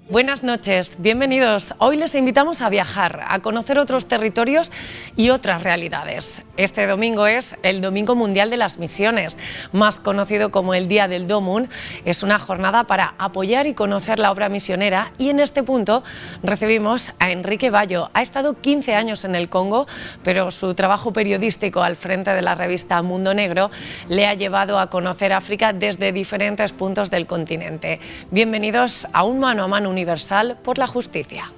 Buenas noches, bienvenidos. Hoy les invitamos a viajar, a conocer otros territorios y otras realidades. Este domingo es el Domingo Mundial de las Misiones, más conocido como el Día del Dómun. Es una jornada para apoyar y conocer la obra misionera, y en este punto recibimos a Enrique Bayo. Ha estado 15 años en el Congo, pero su trabajo periodístico al frente de la revista Mundo Negro le ha llevado a conocer África desde diferentes puntos del continente. Bienvenidos a un mano a mano universal por la justicia.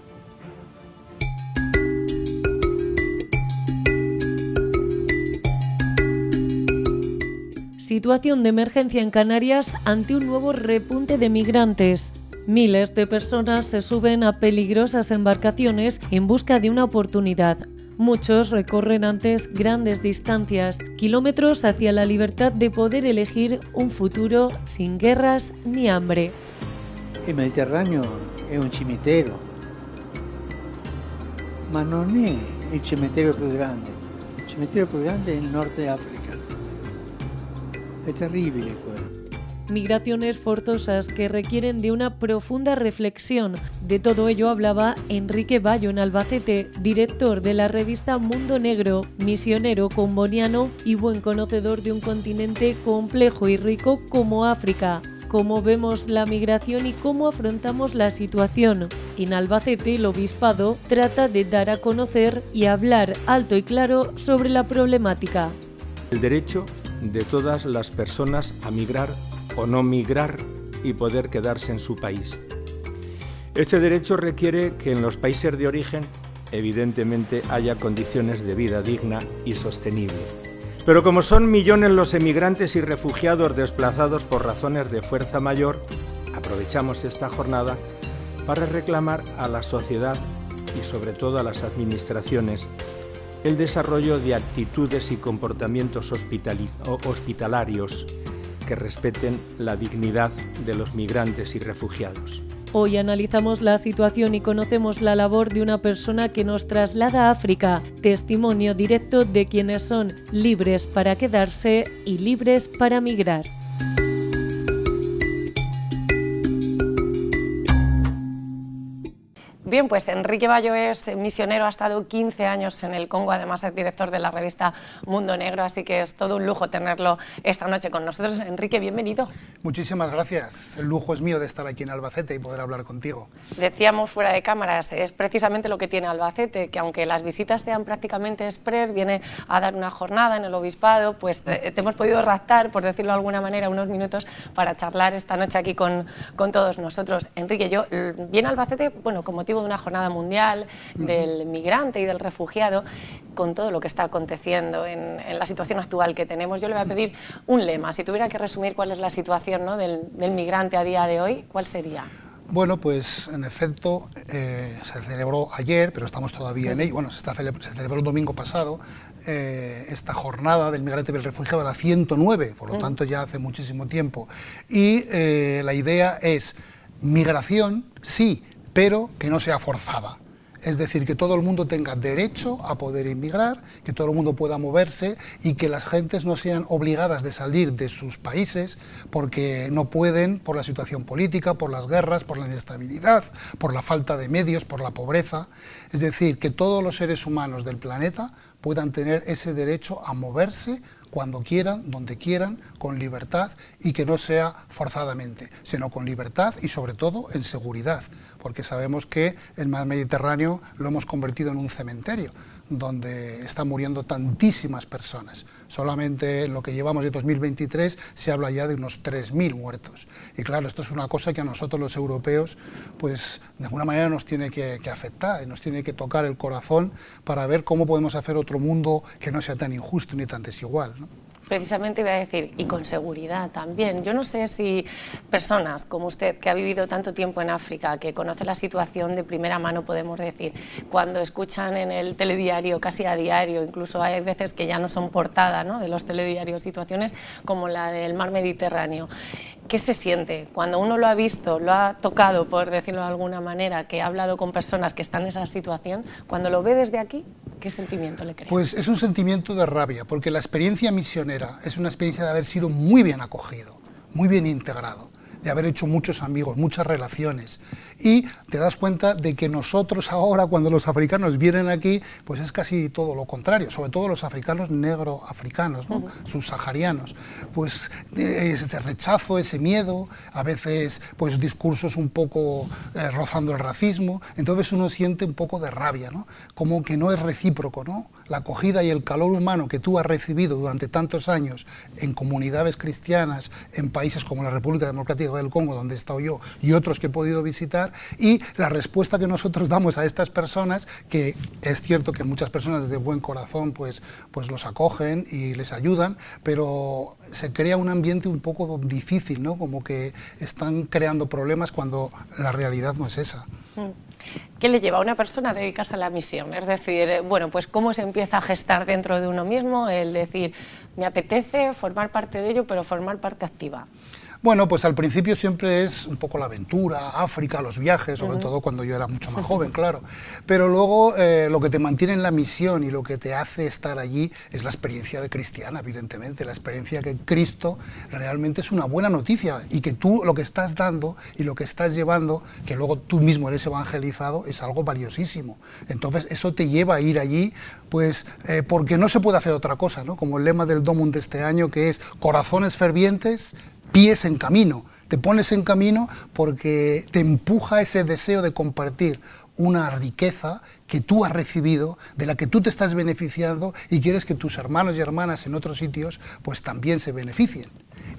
Situación de emergencia en Canarias ante un nuevo repunte de migrantes. Miles de personas se suben a peligrosas embarcaciones en busca de una oportunidad. Muchos recorren antes grandes distancias, kilómetros hacia la libertad de poder elegir un futuro sin guerras ni hambre. Il Mediterraneo è un cimitero, ma non è il cimitero più grande. Il cimitero più grande è il Nord Africa. È terribile quello. Migraciones forzosas que requieren de una profunda reflexión. De todo ello hablaba Enrique Bayo en Albacete, director de la revista Mundo Negro, misionero comboniano y buen conocedor de un continente complejo y rico como África. Cómo vemos la migración y cómo afrontamos la situación. En Albacete, el obispado trata de dar a conocer y hablar alto y claro sobre la problemática. El derecho de todas las personas a migrar o no migrar y poder quedarse en su país. Este derecho requiere que en los países de origen, evidentemente, haya condiciones de vida digna y sostenible. Pero como son millones los emigrantes y refugiados desplazados por razones de fuerza mayor, aprovechamos esta jornada para reclamar a la sociedad y sobre todo a las administraciones el desarrollo de actitudes y comportamientos hospitalarios que respeten la dignidad de los migrantes y refugiados. Hoy analizamos la situación y conocemos la labor de una persona que nos traslada a África, testimonio directo de quienes son libres para quedarse y libres para migrar. Bien, pues Enrique Bayo es misionero, ha estado 15 años en el Congo, además es director de la revista Mundo Negro, así que es todo un lujo tenerlo esta noche con nosotros. Enrique, bienvenido. Muchísimas gracias, el lujo es mío de estar aquí en Albacete y poder hablar contigo. Decíamos fuera de cámaras, es precisamente lo que tiene Albacete, que aunque las visitas sean prácticamente express, viene a dar una jornada en el obispado, pues te hemos podido raptar, por decirlo de alguna manera, unos minutos para charlar esta noche aquí con todos nosotros. Enrique, yo viene a Albacete, bueno, con motivo de una jornada mundial del migrante y del refugiado, con todo lo que está aconteciendo en la situación actual que tenemos. Yo le voy a pedir un lema, si tuviera que resumir cuál es la situación, ¿no?, del migrante a día de hoy, ¿cuál sería? Bueno, pues en efecto se celebró ayer, pero estamos todavía en ello. Bueno, se celebró el domingo pasado esta jornada del migrante y del refugiado, la 109, por lo tanto ya hace muchísimo tiempo. Y la idea es migración, sí, pero que no sea forzada. Es decir, que todo el mundo tenga derecho a poder inmigrar, que todo el mundo pueda moverse y que las gentes no sean obligadas de salir de sus países porque no pueden, por la situación política, por las guerras, por la inestabilidad, por la falta de medios, por la pobreza. Es decir, que todos los seres humanos del planeta puedan tener ese derecho a moverse cuando quieran, donde quieran, con libertad, y que no sea forzadamente, sino con libertad y sobre todo en seguridad, porque sabemos que el mar Mediterráneo lo hemos convertido en un cementerio, donde están muriendo tantísimas personas. Solamente en lo que llevamos de 2023 se habla ya de unos 3.000 muertos. Y claro, esto es una cosa que a nosotros los europeos, pues de alguna manera nos tiene que afectar, y nos tiene que tocar el corazón para ver cómo podemos hacer otro mundo que no sea tan injusto ni tan desigual, ¿no? Precisamente iba a decir, y con seguridad también. Yo no sé si personas como usted, que ha vivido tanto tiempo en África, que conoce la situación de primera mano, podemos decir, cuando escuchan en el telediario, casi a diario, incluso hay veces que ya no son portada, ¿no?, de los telediarios, situaciones como la del mar Mediterráneo. ¿Qué se siente cuando uno lo ha visto, lo ha tocado, por decirlo de alguna manera, que ha hablado con personas que están en esa situación, cuando lo ve desde aquí? ¿Qué sentimiento le crea? Pues es un sentimiento de rabia, porque la experiencia misionera es una experiencia de haber sido muy bien acogido, muy bien integrado. de haber hecho muchos amigos, muchas relaciones. Y te das cuenta de que nosotros ahora, cuando los africanos vienen aquí, pues es casi todo lo contrario, sobre todo los africanos negroafricanos, ¿no? Subsaharianos. Pues ese rechazo, ese miedo, a veces pues discursos un poco rozando el racismo, entonces uno siente un poco de rabia, ¿no? Como que no es recíproco, ¿no? La acogida y el calor humano que tú has recibido durante tantos años en comunidades cristianas, en países como la República Democrática del Congo, donde he estado yo, y otros que he podido visitar, y la respuesta que nosotros damos a estas personas, que es cierto que muchas personas de buen corazón pues los acogen y les ayudan, pero se crea un ambiente un poco difícil, ¿no? Como que están creando problemas cuando la realidad no es esa. ¿Qué le lleva a una persona a dedicarse a la misión? Es decir, bueno, pues cómo se empieza a gestar dentro de uno mismo el decir, me apetece formar parte de ello, pero formar parte activa. Bueno, pues al principio siempre es un poco la aventura, África, los viajes, sobre todo cuando yo era mucho más joven, claro. Pero luego lo que te mantiene en la misión y lo que te hace estar allí es la experiencia de cristiana, evidentemente, la experiencia que Cristo realmente es una buena noticia y que tú lo que estás dando y lo que estás llevando, que luego tú mismo eres evangelizado, es algo valiosísimo. Entonces eso te lleva a ir allí, pues porque no se puede hacer otra cosa, ¿no? Como el lema del Domum de este año, que es corazones fervientes, pies en camino. Te pones en camino porque te empuja ese deseo de compartir una riqueza que tú has recibido, de la que tú te estás beneficiando y quieres que tus hermanos y hermanas en otros sitios pues también se beneficien.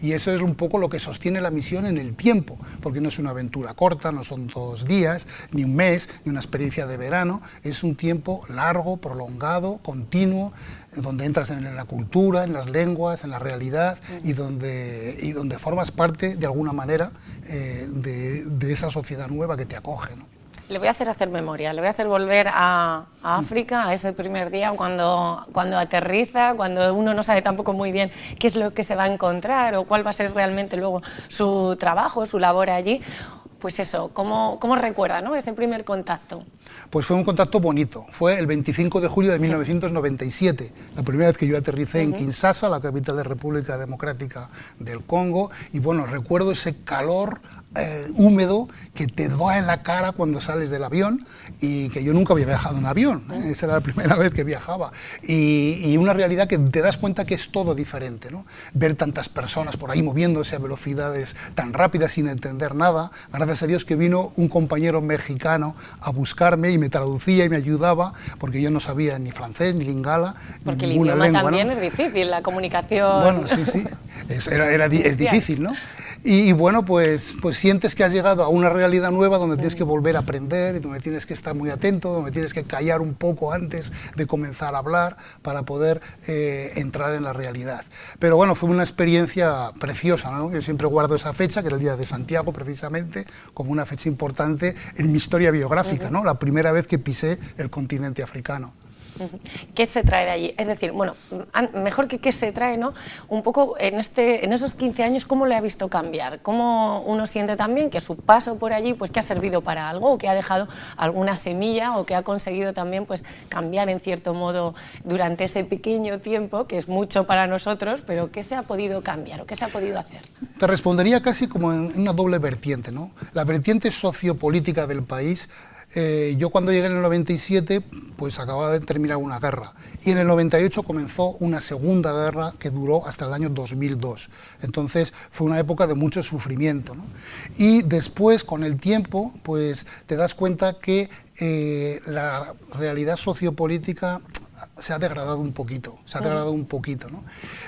Y eso es un poco lo que sostiene la misión en el tiempo, porque no es una aventura corta, no son 2 días, ni un mes, ni una experiencia de verano, es un tiempo largo, prolongado, continuo, donde entras en la cultura, en las lenguas, en la realidad y donde formas parte de alguna manera de esa sociedad nueva que te acoge, ¿no? Le voy a hacer memoria, le voy a hacer volver a África, a ese primer día cuando aterriza, cuando uno no sabe tampoco muy bien qué es lo que se va a encontrar o cuál va a ser realmente luego su trabajo, su labor allí. Pues eso, ¿cómo recuerda, ¿no?, ese primer contacto? Pues fue un contacto bonito, fue el 25 de julio de 1997, la primera vez que yo aterricé en Kinshasa, la capital de la República Democrática del Congo, y bueno, recuerdo ese calor húmedo que te da en la cara cuando sales del avión, y que yo nunca había viajado en avión, esa era la primera vez que viajaba, y una realidad que te das cuenta que es todo diferente, ¿no? Ver tantas personas por ahí moviéndose a velocidades tan rápidas sin entender nada. Gracias a Dios que vino un compañero mexicano a buscarme y me traducía y me ayudaba, porque yo no sabía ni francés ni lingala, porque ni ninguna el idioma lengua, también, ¿no? Es difícil, la comunicación. Bueno, sí, es difícil, ¿no? Y bueno, pues sientes que has llegado a una realidad nueva donde tienes que volver a aprender, y donde tienes que estar muy atento, donde tienes que callar un poco antes de comenzar a hablar para poder entrar en la realidad. Pero bueno, fue una experiencia preciosa, ¿no? Yo siempre guardo esa fecha, que era el Día de Santiago, precisamente, como una fecha importante en mi historia biográfica, ¿no? La primera vez que pisé el continente africano. ¿Qué se trae de allí? Es decir, bueno, mejor que qué se trae, ¿no? Un poco en esos 15 años, ¿cómo le ha visto cambiar? ¿Cómo uno siente también que su paso por allí pues que ha servido para algo, o que ha dejado alguna semilla, o que ha conseguido también pues cambiar en cierto modo durante ese pequeño tiempo, que es mucho para nosotros, pero qué se ha podido cambiar o qué se ha podido hacer? Te respondería casi como en una doble vertiente, ¿no? La vertiente sociopolítica del país. Yo cuando llegué en el 97, pues acababa de terminar una guerra, y en el 98 comenzó una segunda guerra que duró hasta el año 2002. Entonces fue una época de mucho sufrimiento, ¿no? Y después, con el tiempo, pues te das cuenta que la realidad sociopolítica se ha degradado un poquito, ¿no?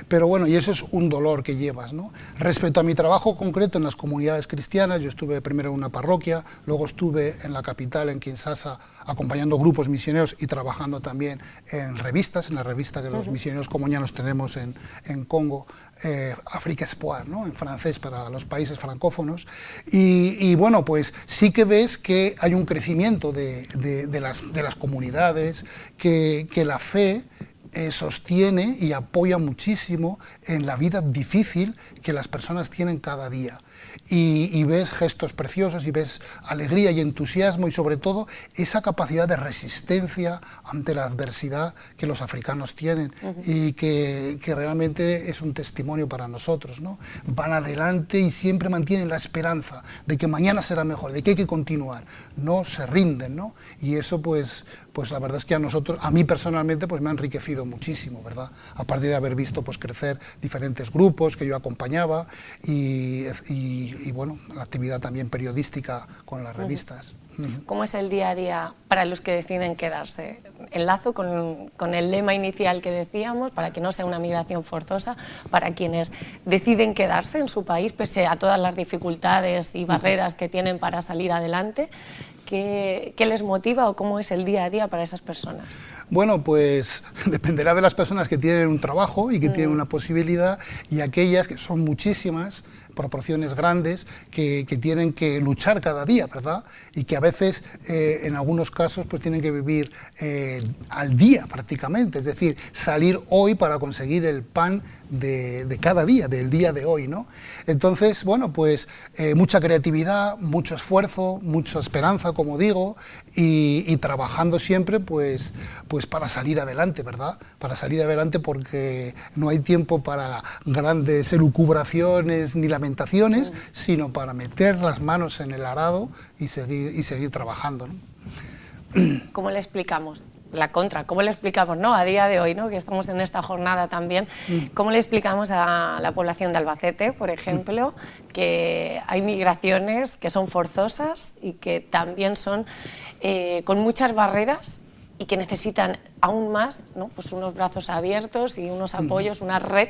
Pero bueno, y eso es un dolor que llevas, ¿no? Respecto a mi trabajo concreto en las comunidades cristianas, yo estuve primero en una parroquia, luego estuve en la capital, en Kinshasa, acompañando grupos misioneros y trabajando también en revistas, en la revista que los misioneros comunianos tenemos en Congo, Afrique Espoir, ¿no?, en francés para los países francófonos, y bueno, pues sí que ves que hay un crecimiento de las comunidades, que la fe sostiene y apoya muchísimo en la vida difícil que las personas tienen cada día. y ves gestos preciosos y ves alegría y entusiasmo y sobre todo esa capacidad de resistencia ante la adversidad que los africanos tienen y que realmente es un testimonio para nosotros, ¿no? Van adelante y siempre mantienen la esperanza de que mañana será mejor, de que hay que continuar, no se rinden, ¿no? Y eso pues la verdad es que a mí personalmente pues me ha enriquecido muchísimo, ¿verdad? Aparte de haber visto pues crecer diferentes grupos que yo acompañaba y bueno, la actividad también periodística con las revistas. ¿Cómo es el día a día para los que deciden quedarse? Enlazo con el lema inicial que decíamos, para que no sea una migración forzosa, para quienes deciden quedarse en su país, pese a todas las dificultades y barreras que tienen para salir adelante. ¿Qué les motiva o cómo es el día a día para esas personas? Bueno, pues dependerá de las personas que tienen un trabajo y que tienen una posibilidad, y aquellas, que son muchísimas, proporciones grandes, que tienen que luchar cada día, ¿verdad? Y que a veces, en algunos casos, pues tienen que vivir al día prácticamente, es decir, salir hoy para conseguir el pan de cada día, del día de hoy, ¿no? Entonces, bueno, pues mucha creatividad, mucho esfuerzo, mucha esperanza, como digo, y trabajando siempre pues para salir adelante, ¿verdad? Para salir adelante, porque no hay tiempo para grandes elucubraciones ni lamentaciones, sino para meter las manos en el arado y seguir trabajando, ¿no? ¿Cómo le explicamos? La contra, ¿cómo le explicamos, ¿no? A día de hoy, ¿no? Que estamos en esta jornada también, ¿cómo le explicamos a la población de Albacete, por ejemplo, que hay migraciones que son forzosas y que también son con muchas barreras y que necesitan aún más, ¿no? Pues unos brazos abiertos y unos apoyos, una red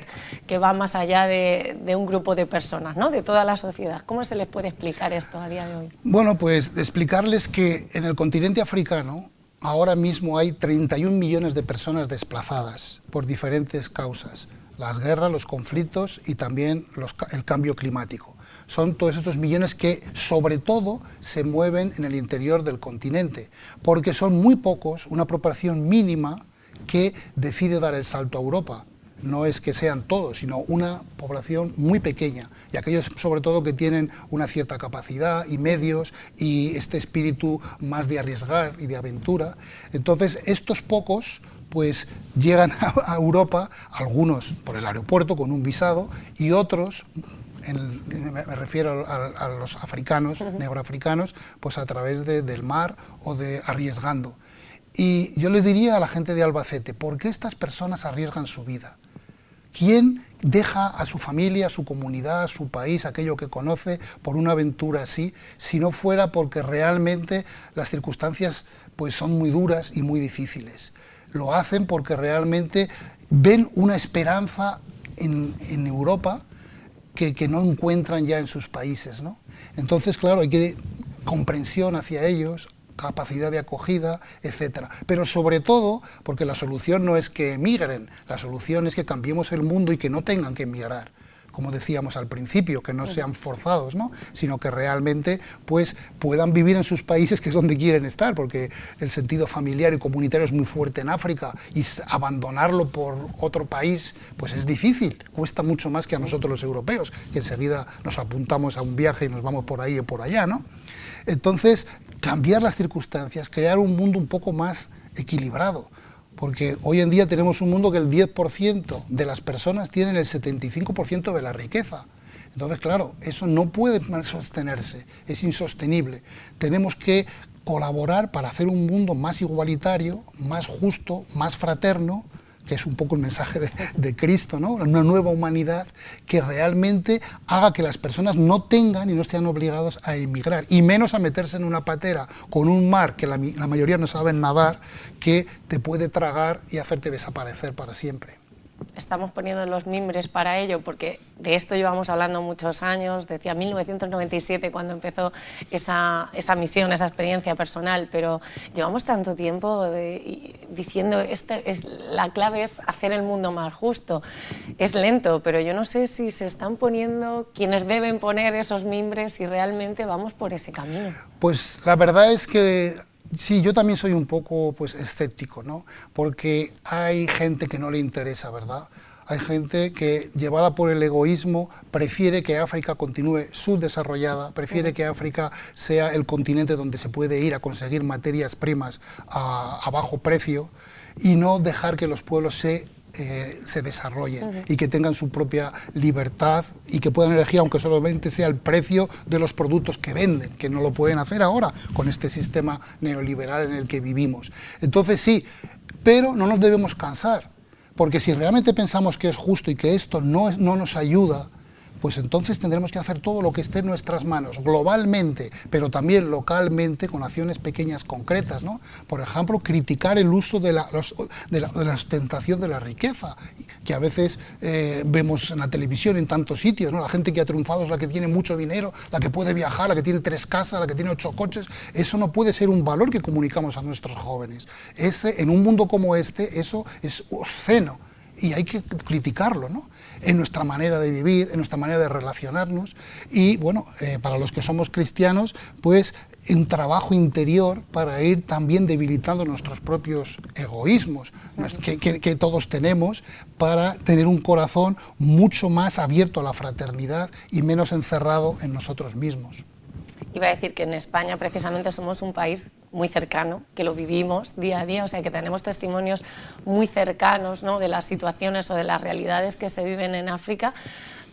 que va más allá de un grupo de personas, ¿no? De toda la sociedad? ¿Cómo se les puede explicar esto a día de hoy? Bueno, pues explicarles que en el continente africano ahora mismo hay 31 millones de personas desplazadas por diferentes causas: las guerras, los conflictos y también el cambio climático. Son todos estos millones que sobre todo se mueven en el interior del continente, porque son muy pocos, una proporción mínima, que decide dar el salto a Europa. No es que sean todos, sino una población muy pequeña, y aquellos sobre todo que tienen una cierta capacidad y medios y este espíritu más de arriesgar y de aventura. Entonces estos pocos pues llegan a Europa, algunos por el aeropuerto con un visado y otros, me refiero a los africanos, negroafricanos, pues a través del mar o de arriesgando. Y yo les diría a la gente de Albacete, ¿por qué estas personas arriesgan su vida? ¿Quién deja a su familia, a su comunidad, a su país, aquello que conoce, por una aventura así, si no fuera porque realmente las circunstancias pues son muy duras y muy difíciles? Lo hacen porque realmente ven una esperanza en Europa que no encuentran ya en sus países, ¿no? Entonces, claro, hay que comprensión hacia ellos, capacidad de acogida, etcétera. Pero sobre todo, porque la solución no es que emigren, la solución es que cambiemos el mundo y que no tengan que emigrar, como decíamos al principio, que no sean forzados, ¿no? Sino que realmente pues puedan vivir en sus países, que es donde quieren estar, porque el sentido familiar y comunitario es muy fuerte en África, y abandonarlo por otro país pues es difícil, cuesta mucho más que a nosotros los europeos, que enseguida nos apuntamos a un viaje y nos vamos por ahí o por allá, ¿no? Entonces, cambiar las circunstancias, crear un mundo un poco más equilibrado, porque hoy en día tenemos un mundo que el 10% de las personas tienen el 75% de la riqueza. Entonces, claro, eso no puede sostenerse, es insostenible. Tenemos que colaborar para hacer un mundo más igualitario, más justo, más fraterno, que es un poco el mensaje de Cristo, ¿no? Una nueva humanidad que realmente haga que las personas no tengan y no estén obligados a emigrar, y menos a meterse en una patera con un mar que la mayoría no saben nadar, que te puede tragar y hacerte desaparecer para siempre. Estamos poniendo los mimbres para ello, porque de esto llevamos hablando muchos años, decía 1997 cuando empezó esa misión, esa experiencia personal, pero llevamos tanto tiempo diciendo la clave es hacer el mundo más justo. Es lento, pero yo no sé si se están poniendo quienes deben poner esos mimbres y realmente vamos por ese camino. Pues la verdad es que sí, yo también soy un poco pues escéptico, ¿no? Porque hay gente que no le interesa, ¿verdad? hay gente que, llevada por el egoísmo, prefiere que África continúe subdesarrollada, prefiere que África sea el continente donde se puede ir a conseguir materias primas a bajo precio y no dejar que los pueblos se desarrollen y que tengan su propia libertad y que puedan elegir, aunque solamente sea el precio de los productos que venden, que no lo pueden hacer ahora con este sistema neoliberal en el que vivimos. Entonces sí, pero no nos debemos cansar, porque si realmente pensamos que es justo y que esto no nos ayuda, pues entonces tendremos que hacer todo lo que esté en nuestras manos, globalmente, pero también localmente, con acciones pequeñas concretas, ¿no? Por ejemplo, criticar el uso de la ostentación de la riqueza, que a veces vemos en la televisión, en tantos sitios, ¿no? La gente que ha triunfado es la que tiene mucho dinero, la que puede viajar, la que tiene 3 casas, la que tiene 8 coches. Eso no puede ser un valor que comunicamos a nuestros jóvenes. En un mundo como este, eso es obsceno. Y hay que criticarlo, ¿no? En nuestra manera de vivir, en nuestra manera de relacionarnos y, bueno, para los que somos cristianos, pues un trabajo interior para ir también debilitando nuestros propios egoísmos que todos tenemos, para tener un corazón mucho más abierto a la fraternidad y menos encerrado en nosotros mismos. Iba a decir que en España precisamente somos un país muy cercano, que lo vivimos día a día, o sea que tenemos testimonios muy cercanos, ¿no?, de las situaciones o de las realidades que se viven en África.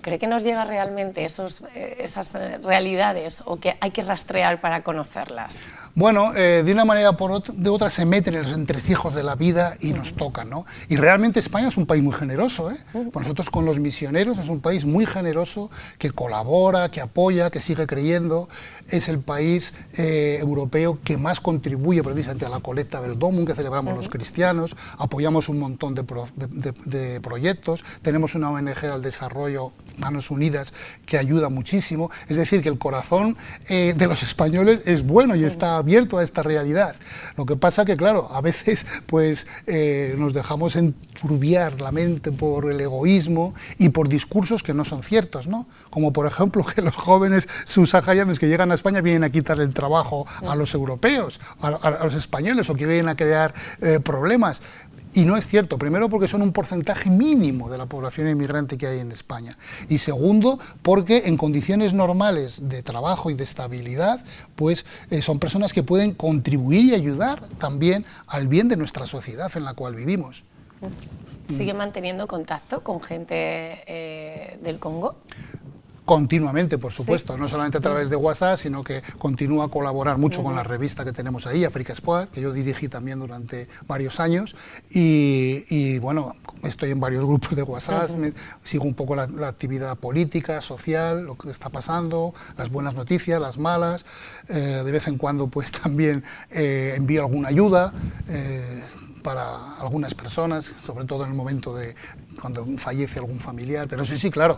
¿Cree que nos llega realmente esas realidades o que hay que rastrear para conocerlas? Bueno, de una manera o de otra se meten en los entrecijos de la vida y nos tocan, ¿no? Y realmente España es un país muy generoso, ¿eh? Pues nosotros con los misioneros es un país muy generoso, que colabora, que apoya, que sigue creyendo. Es el país europeo que más contribuye precisamente a la colecta del Domum, que celebramos los cristianos. Apoyamos un montón de proyectos. Tenemos una ONG al desarrollo, Manos Unidas, que ayuda muchísimo. Es decir, que el corazón de los españoles es bueno y está abierto a esta realidad. Lo que pasa que, claro, a veces pues nos dejamos enturbiar la mente por el egoísmo y por discursos que no son ciertos, ¿no? Como por ejemplo que los jóvenes subsaharianos que llegan a España vienen a quitarle el trabajo a los europeos, a los españoles, o que vienen a crear problemas. Y no es cierto, primero porque son un porcentaje mínimo de la población inmigrante que hay en España, y segundo porque en condiciones normales de trabajo y de estabilidad, pues son personas que pueden contribuir y ayudar también al bien de nuestra sociedad en la cual vivimos. ¿Sigue manteniendo contacto con gente del Congo? Continuamente, por supuesto, sí. No solamente a través de WhatsApp, sino que continúa a colaborar mucho con la revista que tenemos ahí, Africa Espoir, que yo dirigí también durante varios años, y bueno, estoy en varios grupos de WhatsApp, sigo un poco la actividad política, social, lo que está pasando, las buenas noticias, las malas, de vez en cuando pues también envío alguna ayuda para algunas personas, sobre todo en el momento de cuando fallece algún familiar, pero sí, claro,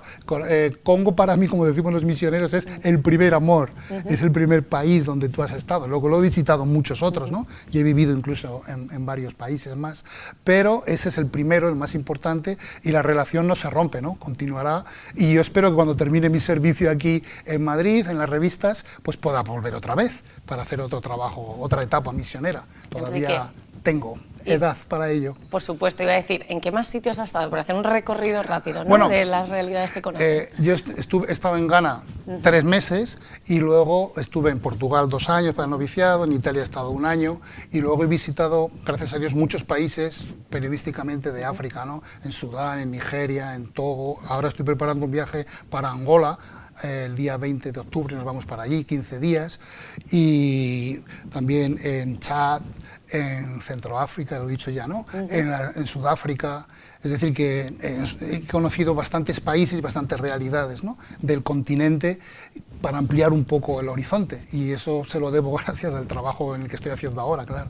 Congo para mí, como decimos los misioneros, es el primer amor, es el primer país donde tú has estado. Luego lo he visitado muchos otros, ¿no? Y he vivido incluso en varios países más, pero ese es el primero, el más importante, y la relación no se rompe, ¿no? Continuará, y yo espero que cuando termine mi servicio aquí en Madrid, en las revistas, pues pueda volver otra vez para hacer otro trabajo, otra etapa misionera. Todavía tengo edad para ello. Por supuesto, iba a decir, ¿en qué más sitios has estado? Por hacer un recorrido rápido, ¿no? Bueno, de las realidades que conoces. Yo he estado en Ghana 3 meses y luego estuve en Portugal 2 años para el noviciado, en Italia he estado 1 año y luego he visitado, gracias a Dios, muchos países periodísticamente de África, ¿no? En Sudán, en Nigeria, en Togo. Ahora estoy preparando un viaje para Angola. El día 20 de octubre nos vamos para allí, 15 días, y también en Chad, en Centroáfrica, lo he dicho ya, ¿no? En Sudáfrica. Es decir, que he conocido bastantes países y bastantes realidades, ¿no?, del continente para ampliar un poco el horizonte, y eso se lo debo gracias al trabajo en el que estoy haciendo ahora, claro.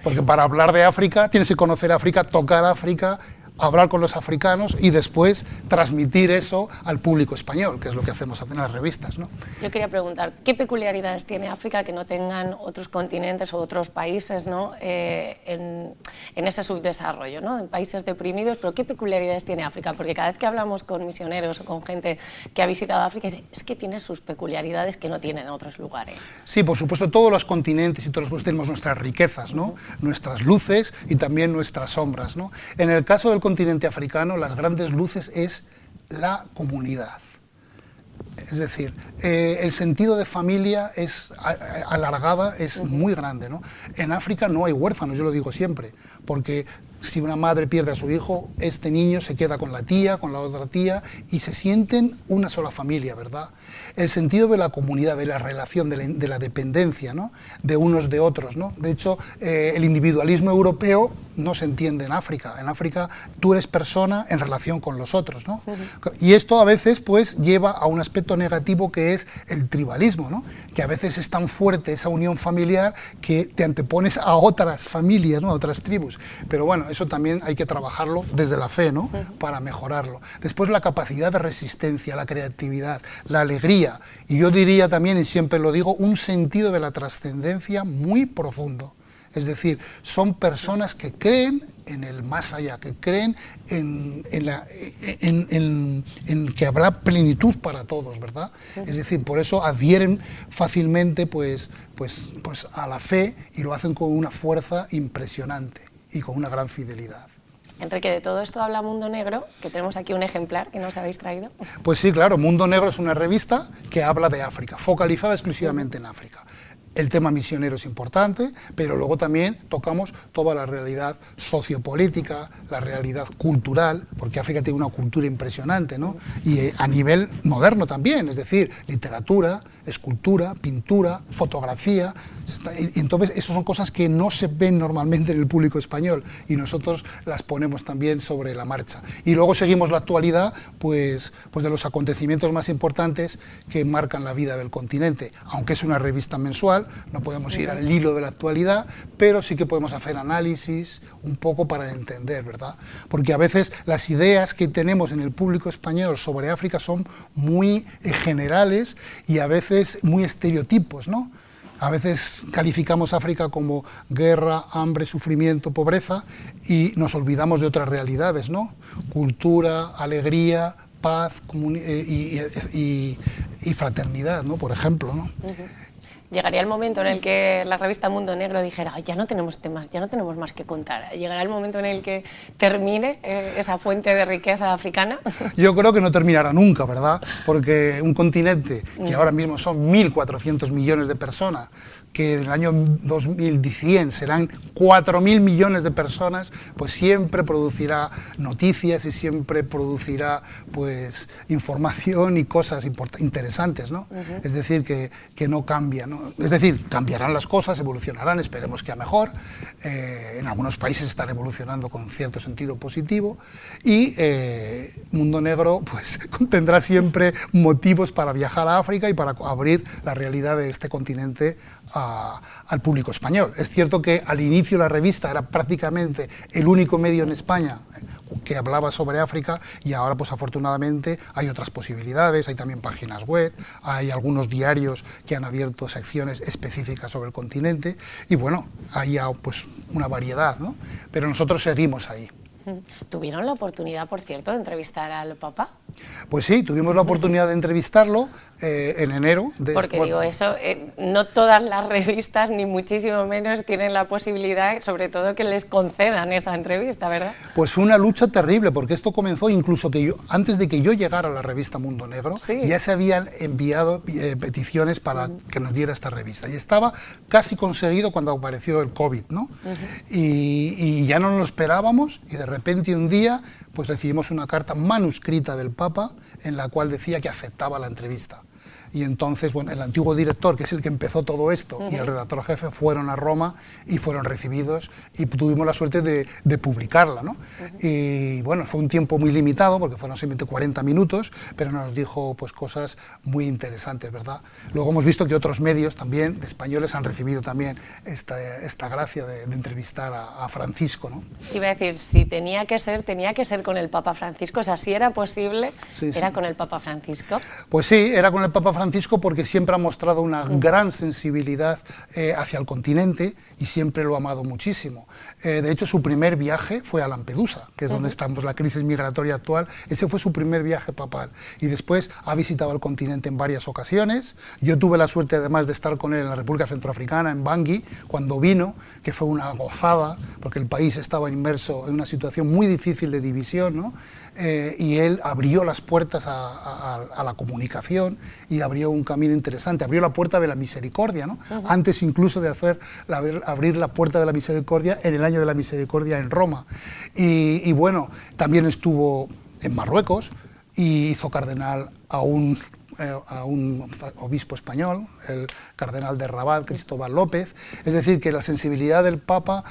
Porque para hablar de África tienes que conocer África, tocar África, hablar con los africanos y después transmitir eso al público español, que es lo que hacemos en las revistas, ¿no? Yo quería preguntar, ¿qué peculiaridades tiene África que no tengan otros continentes o otros países, ¿no?, en ese subdesarrollo, ¿no?, en países deprimidos? Pero ¿qué peculiaridades tiene África? Porque cada vez que hablamos con misioneros o con gente que ha visitado África, es que tiene sus peculiaridades que no tienen otros lugares. Sí, por supuesto, todos los continentes y todos los países tenemos nuestras riquezas, ¿no?, nuestras luces y también nuestras sombras, ¿no? En el caso del continente africano las grandes luces es la comunidad. Es decir, el sentido de familia es alargada, es muy grande, ¿no? En África no hay huérfanos, yo lo digo siempre, porque si una madre pierde a su hijo, este niño se queda con la tía, con la otra tía, y se sienten una sola familia, ¿verdad? El sentido de la comunidad, de la relación, de la dependencia, ¿no? De unos de otros, ¿no? De hecho, el individualismo europeo no se entiende en África. En África tú eres persona en relación con los otros, ¿no? Y esto a veces pues lleva a un aspecto negativo que es el tribalismo, ¿no? Que a veces es tan fuerte esa unión familiar que te antepones a otras familias, ¿no? A otras tribus. Pero bueno, eso también hay que trabajarlo desde la fe, ¿no? Para mejorarlo. Después la capacidad de resistencia, la creatividad, la alegría, y yo diría también, y siempre lo digo, un sentido de la trascendencia muy profundo. Es decir, son personas que creen en el más allá, que creen en que habrá plenitud para todos, ¿verdad? Es decir, por eso adhieren fácilmente pues a la fe y lo hacen con una fuerza impresionante y con una gran fidelidad. Enrique, de todo esto habla Mundo Negro, que tenemos aquí un ejemplar que nos habéis traído. Pues sí, claro, Mundo Negro es una revista que habla de África, focalizada exclusivamente en África. El tema misionero es importante, pero luego también tocamos toda la realidad sociopolítica, la realidad cultural, porque África tiene una cultura impresionante, ¿no? Y a nivel moderno también, es decir, literatura, escultura, pintura, fotografía. Y entonces, esas son cosas que no se ven normalmente en el público español y nosotros las ponemos también sobre la marcha. Y luego seguimos la actualidad pues de los acontecimientos más importantes que marcan la vida del continente, aunque es una revista mensual. No podemos ir al hilo de la actualidad, pero sí que podemos hacer análisis un poco para entender, ¿verdad? Porque a veces las ideas que tenemos en el público español sobre África son muy generales y a veces muy estereotipos, ¿no? A veces calificamos África como guerra, hambre, sufrimiento, pobreza y nos olvidamos de otras realidades, ¿no? Cultura, alegría, paz y fraternidad, ¿no? Por ejemplo, ¿no? Llegaría el momento en el que la revista Mundo Negro dijera, ya no tenemos temas, ya no tenemos más que contar. Llegará el momento en el que termine esa fuente de riqueza africana. Yo creo que no terminará nunca, ¿verdad? Porque un continente que ahora mismo son 1.400 millones de personas, que en el año 2100 serán 4.000 millones de personas, pues siempre producirá noticias y siempre producirá pues información y cosas interesantes, ¿no? Es decir, que no cambia, ¿no? Es decir, cambiarán las cosas, evolucionarán, esperemos que a mejor. En algunos países están evolucionando con cierto sentido positivo y Mundo Negro pues tendrá siempre motivos para viajar a África y para abrir la realidad de este continente al público español. Es cierto que al inicio la revista era prácticamente el único medio en España que hablaba sobre África y ahora pues afortunadamente hay otras posibilidades, hay también páginas web, hay algunos diarios que han abierto secciones específicas sobre el continente y bueno, hay ya pues una variedad, ¿no? Pero nosotros seguimos ahí. ¿Tuvieron la oportunidad, por cierto, de entrevistar al Papa? Pues sí, tuvimos la oportunidad de entrevistarlo en enero. Porque digo eso, no todas las revistas, ni muchísimo menos, tienen la posibilidad, sobre todo, que les concedan esa entrevista, ¿verdad? Pues fue una lucha terrible, porque esto comenzó incluso que antes de que yo llegara a la revista Mundo Negro, sí, ya se habían enviado peticiones para que nos diera esta revista. Y estaba casi conseguido cuando apareció el COVID, ¿no? Y ya no lo esperábamos, y de repente un día pues recibimos una carta manuscrita del Papa en la cual decía que aceptaba la entrevista. Y entonces, bueno, el antiguo director, que es el que empezó todo esto, y el redactor jefe fueron a Roma y fueron recibidos y tuvimos la suerte de publicarla, ¿no? Y bueno, fue un tiempo muy limitado porque fueron simplemente 40 minutos, pero nos dijo pues cosas muy interesantes, ¿verdad? Luego hemos visto que otros medios también, de españoles, han recibido también esta gracia de entrevistar a Francisco, ¿no? Iba a decir, si tenía que ser con el Papa Francisco, o sea, si era posible, sí, ¿era sí. con el Papa Francisco? Pues sí, era con el Papa Francisco, Francisco porque siempre ha mostrado una gran sensibilidad hacia el continente y siempre lo ha amado muchísimo. De hecho, su primer viaje fue a Lampedusa, que es donde estamos, la crisis migratoria actual. Ese fue su primer viaje papal. Y después ha visitado el continente en varias ocasiones. Yo tuve la suerte, además, de estar con él en la República Centroafricana, en Bangui, cuando vino, que fue una gozada, porque el país estaba inmerso en una situación muy difícil de división, ¿no? Y él abrió las puertas a la comunicación y abrió un camino interesante, abrió la puerta de la misericordia, ¿no? Antes incluso de abrir la puerta de la misericordia en el año de la misericordia en Roma. Y bueno, también estuvo en Marruecos y hizo cardenal a un obispo español, el cardenal de Rabat, Cristóbal López. Es decir, que la sensibilidad del Papa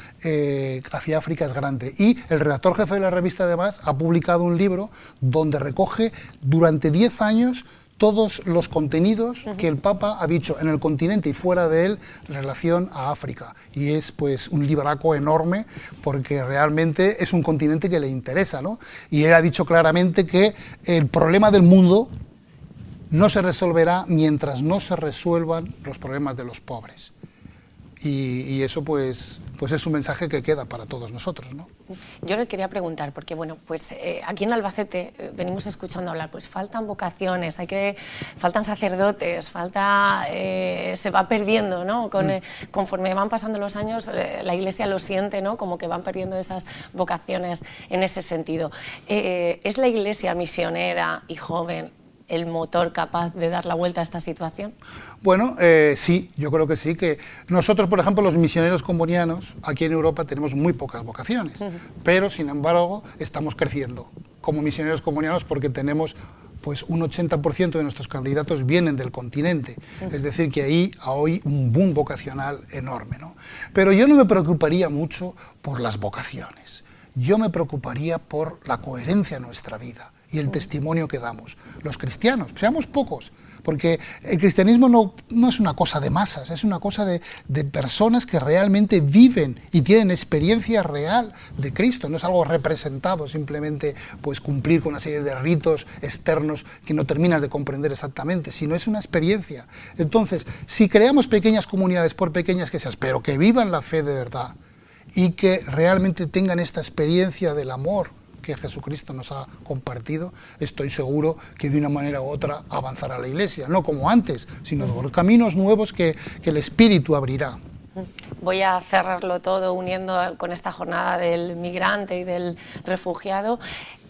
hacia África es grande. Y el redactor jefe de la revista, además, ha publicado un libro donde recoge durante 10 años todos los contenidos que el Papa ha dicho en el continente y fuera de él en relación a África. Y es pues un libraco enorme porque realmente es un continente que le interesa, ¿no? Y él ha dicho claramente que el problema del mundo no se resolverá mientras no se resuelvan los problemas de los pobres. Y eso pues es un mensaje que queda para todos nosotros, ¿no? Yo le quería preguntar, porque bueno, pues aquí en Albacete venimos escuchando hablar, pues faltan vocaciones, faltan sacerdotes, se va perdiendo, ¿no? Conforme van pasando los años, la Iglesia lo siente, ¿no? Como que van perdiendo esas vocaciones en ese sentido. ¿Es la Iglesia misionera y joven el motor capaz de dar la vuelta a esta situación? Bueno, sí, yo creo que sí, que nosotros, por ejemplo, los misioneros combonianos, aquí en Europa tenemos muy pocas vocaciones, pero sin embargo estamos creciendo como misioneros combonianos porque tenemos pues un 80% de nuestros candidatos vienen del continente, es decir, que ahí hay un boom vocacional enorme, ¿no? Pero yo no me preocuparía mucho por las vocaciones, yo me preocuparía por la coherencia de nuestra vida y el testimonio que damos. Los cristianos, seamos pocos, porque el cristianismo no es una cosa de masas, es una cosa de personas que realmente viven y tienen experiencia real de Cristo, no es algo representado, simplemente pues cumplir con una serie de ritos externos que no terminas de comprender exactamente, sino es una experiencia. Entonces, si creamos pequeñas comunidades, por pequeñas que sean, pero que vivan la fe de verdad y que realmente tengan esta experiencia del amor que Jesucristo nos ha compartido, estoy seguro que de una manera u otra avanzará la Iglesia, no como antes, sino por caminos nuevos que el Espíritu abrirá. Voy a cerrarlo todo uniendo con esta jornada del migrante y del refugiado.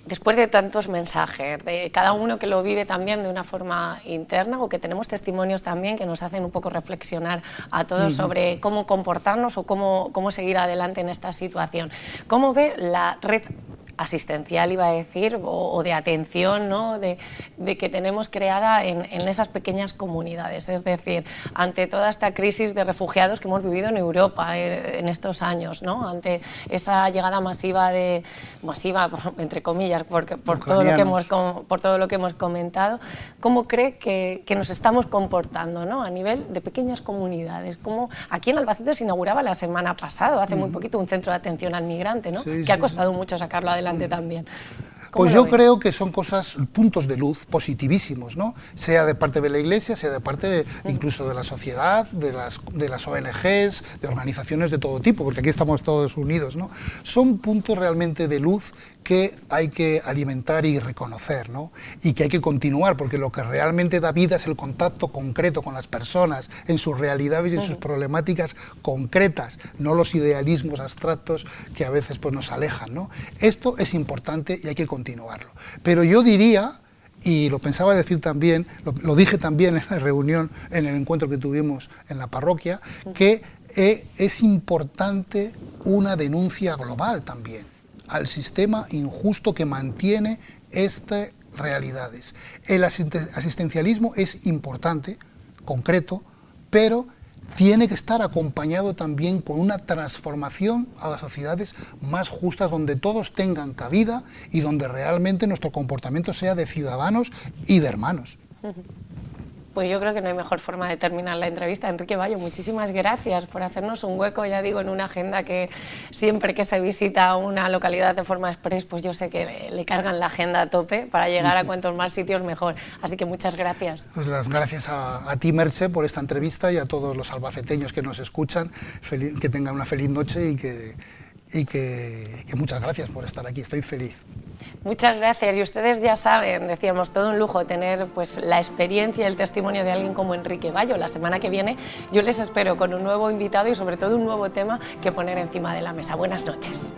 Después de tantos mensajes, de cada uno que lo vive también de una forma interna, o que tenemos testimonios también que nos hacen un poco reflexionar a todos sobre cómo comportarnos o cómo seguir adelante en esta situación. ¿Cómo ve la red asistencial, iba a decir, o de atención, ¿no? de que tenemos creada en esas pequeñas comunidades? Es decir, ante toda esta crisis de refugiados que hemos vivido en Europa en estos años, ¿no? Ante esa llegada masiva, entre comillas, por todo lo que hemos comentado, ¿cómo cree que nos estamos comportando, ¿no? A nivel de pequeñas comunidades? Como aquí en Albacete se inauguraba la semana pasada, hace muy poquito, un centro de atención al migrante, ¿no? Que ha costado mucho sacarlo adelante también. Pues yo creo que son puntos de luz positivísimos, ¿no? Sea de parte de la Iglesia, sea de parte incluso de la sociedad, de las ONGs, de organizaciones de todo tipo, porque aquí estamos todos unidos, ¿no? Son puntos realmente de luz que hay que alimentar y reconocer, ¿no? Y que hay que continuar, porque lo que realmente da vida es el contacto concreto con las personas, en sus realidades y en sus problemáticas concretas, no los idealismos abstractos que a veces pues, nos alejan, ¿no? Esto es importante y hay que continuarlo. Pero yo diría, y lo pensaba decir también, lo dije también en la reunión, en el encuentro que tuvimos en la parroquia, que es importante una denuncia global también al sistema injusto que mantiene estas realidades. El asistencialismo es importante, concreto, pero tiene que estar acompañado también con una transformación a las sociedades más justas, donde todos tengan cabida y donde realmente nuestro comportamiento sea de ciudadanos y de hermanos. Pues yo creo que no hay mejor forma de terminar la entrevista. Enrique Bayo, muchísimas gracias por hacernos un hueco, ya digo, en una agenda que siempre que se visita una localidad de forma express, pues yo sé que le cargan la agenda a tope para llegar a cuantos más sitios mejor. Así que muchas gracias. Pues las gracias a ti, Merche, por esta entrevista y a todos los albaceteños que nos escuchan. Que tengan una feliz noche y que muchas gracias por estar aquí. Estoy feliz. Muchas gracias, y ustedes ya saben, decíamos, todo un lujo tener pues la experiencia y el testimonio de alguien como Enrique Bayo. La semana que viene yo les espero con un nuevo invitado y sobre todo un nuevo tema que poner encima de la mesa. Buenas noches.